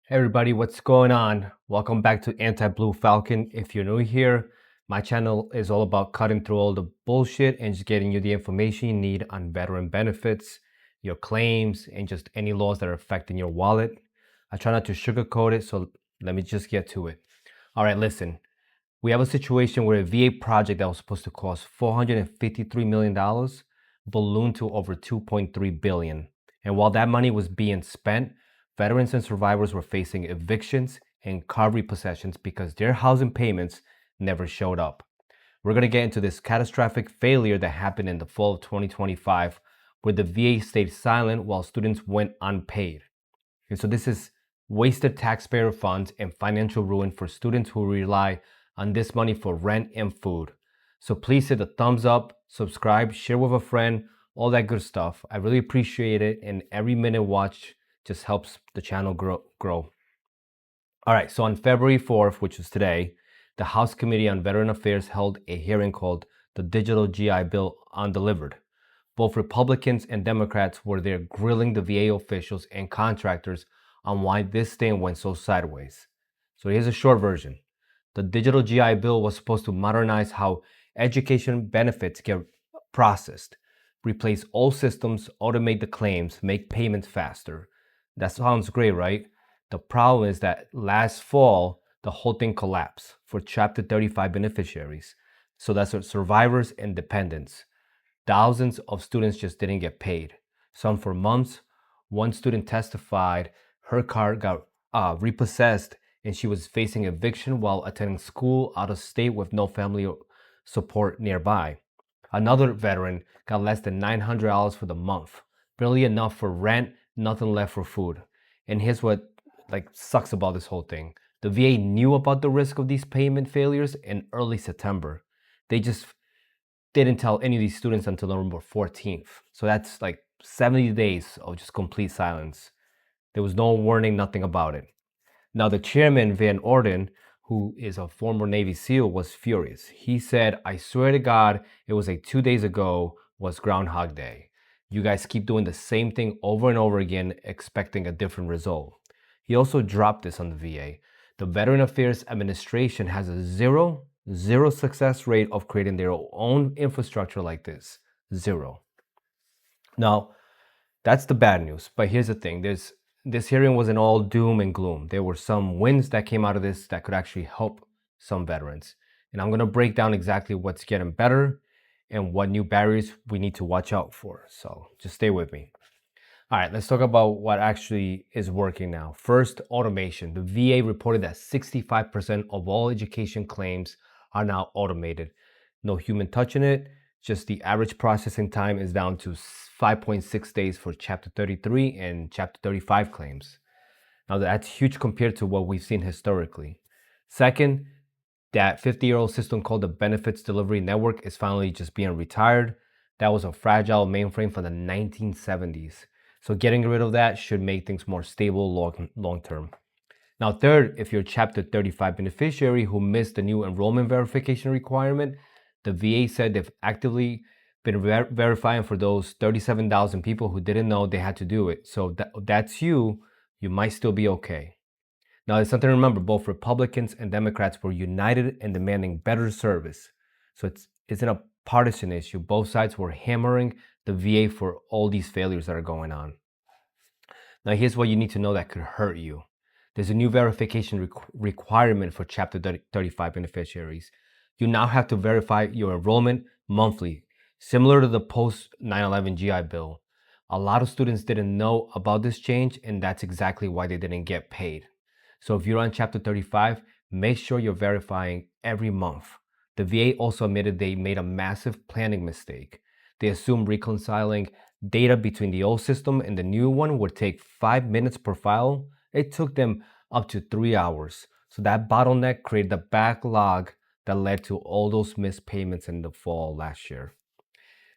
Hey everybody, what's going on? Welcome back to Anti-Blue Falcon. If you're new here, my channel is all about cutting through all the bullshit and just getting you the information you need on veteran benefits, your claims, and just any laws that are affecting your wallet. I try not to sugarcoat it, so let me just get to it. All right, listen. We have a situation where a VA project that was supposed to cost $453 million ballooned to over $2.3 billion. And while that money was being spent, veterans and survivors were facing evictions and car repossessions because their housing payments never showed up. We're going to get into this catastrophic failure that happened in the fall of 2025, where the VA stayed silent while students went unpaid. And so this is wasted taxpayer funds and financial ruin for students who rely on this money for rent and food. So please hit the thumbs up, subscribe, share with a friend, all that good stuff. I really appreciate it, and every minute watch just helps the channel grow. All right, so on February 4th, which is today, the House Committee on Veteran Affairs held a hearing called the Digital GI Bill Undelivered. Both Republicans and Democrats were there grilling the VA officials and contractors on why this thing went so sideways. So here's a short version. The digital GI Bill was supposed to modernize how education benefits get processed, replace old systems, automate the claims, make payments faster. That sounds great, right? The problem is that last fall, the whole thing collapsed for Chapter 35 beneficiaries. So that's survivors and dependents. Thousands of students just didn't get paid, some for months. One student testified her car got repossessed and she was facing eviction while attending school out of state with no family support nearby. Another veteran got less than $900 for the month, barely enough for rent, nothing left for food. And here's what sucks about this whole thing. The VA knew about the risk of these payment failures in early September. They just didn't tell any of these students until November 14th. So that's like 70 days of just complete silence. There was no warning, nothing about it. Now, the chairman, Van Orden, who is a former Navy SEAL, was furious. He said, I swear to God, it was like 2 days ago was Groundhog Day. You guys keep doing the same thing over and over again, expecting a different result. He also dropped this on the VA. The Veteran Affairs Administration has a zero success rate of creating their own infrastructure like this. Zero. Now, that's the bad news. But here's the thing. This hearing wasn't all doom and gloom. There were some wins that came out of this that could actually help some veterans. And I'm going to break down exactly what's getting better and what new barriers we need to watch out for. So just stay with me. All right, let's talk about what actually is working now. First, automation. The VA reported that 65% of all education claims are now automated. No human touch in it, just the average processing time is down to 5.6 days for Chapter 33 and Chapter 35 claims. Now, that's huge compared to what we've seen historically. Second, that 50-year-old system called the Benefits Delivery Network is finally just being retired. That was a fragile mainframe from the 1970s. So getting rid of that should make things more stable long term. Now, third, if you're a Chapter 35 beneficiary who missed the new enrollment verification requirement, the VA said they've actively been verifying for those 37,000 people who didn't know they had to do it. So that's you might still be okay. Now, there's something to remember. Both Republicans and Democrats were united in demanding better service. So it isn't a partisan issue. Both sides were hammering the VA for all these failures that are going on. Now, here's what you need to know that could hurt you. There's a new verification requirement for Chapter 35 beneficiaries. You now have to verify your enrollment monthly, similar to the post 9/11 GI Bill. A lot of students didn't know about this change, and that's exactly why they didn't get paid. So if you're on Chapter 35, make sure you're verifying every month. The VA also admitted they made a massive planning mistake. They assumed reconciling data between the old system and the new one would take 5 minutes per file. It took them up to 3 hours. So that bottleneck created the backlog that led to all those missed payments in the fall last year.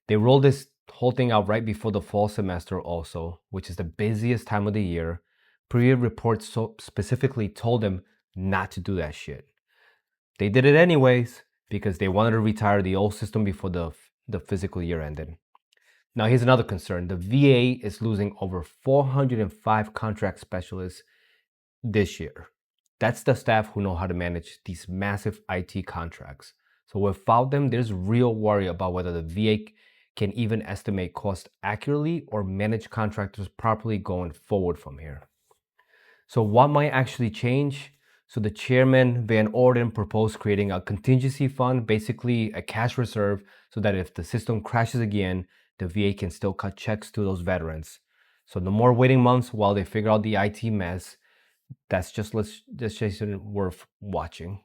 They rolled this whole thing out right before the fall semester also, which is the busiest time of the year. Previous reports specifically told them not to do that shit. They did it anyways because they wanted to retire the old system before the fiscal year ended. Now, here's another concern. The VA is losing over 405 contract specialists this year. That's the staff who know how to manage these massive IT contracts. So without them, there's real worry about whether the VA can even estimate cost accurately or manage contractors properly going forward from here. So what might actually change? So the chairman Van Orden proposed creating a contingency fund, basically a cash reserve, so that if the system crashes again, the VA can still cut checks to those veterans. So no more waiting months while they figure out the IT mess. That's just worth watching.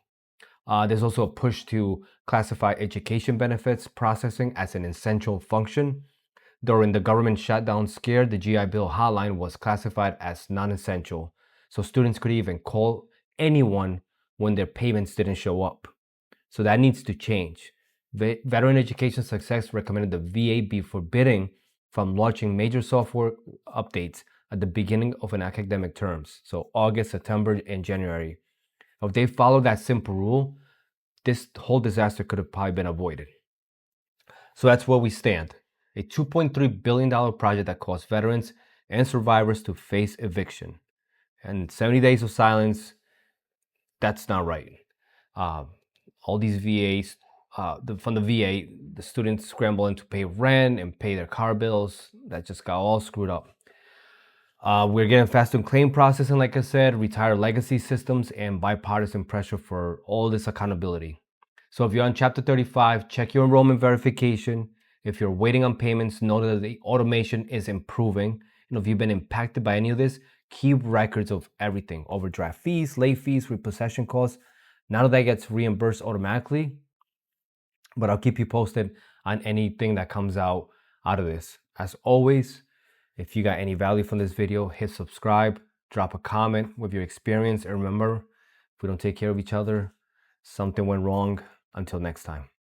There's also a push to classify education benefits processing as an essential function. During the government shutdown scare, the GI Bill hotline was classified as non-essential, so students could even call anyone when their payments didn't show up. So that needs to change. Veteran Education Success recommended the VA be forbidden from launching major software updates at the beginning of an academic terms, so August, September, and January. If they followed that simple rule, this whole disaster could have probably been avoided. So that's where we stand. A $2.3 billion project that caused veterans and survivors to face eviction. And 70 days of silence, that's not right. All these VAs, from the VA, the students scrambling to pay rent and pay their car bills. That just got all screwed up. We're getting faster claim processing, like I said, retired legacy systems, and bipartisan pressure for all this accountability. So if you're on Chapter 35, check your enrollment verification. If you're waiting on payments, know that the automation is improving. And if you've been impacted by any of this, keep records of everything. Overdraft fees, late fees, repossession costs. None of that gets reimbursed automatically, but I'll keep you posted on anything that comes out of this. As always, if you got any value from this video, hit subscribe, drop a comment with your experience, and remember, if we don't take care of each other, something went wrong. Until next time.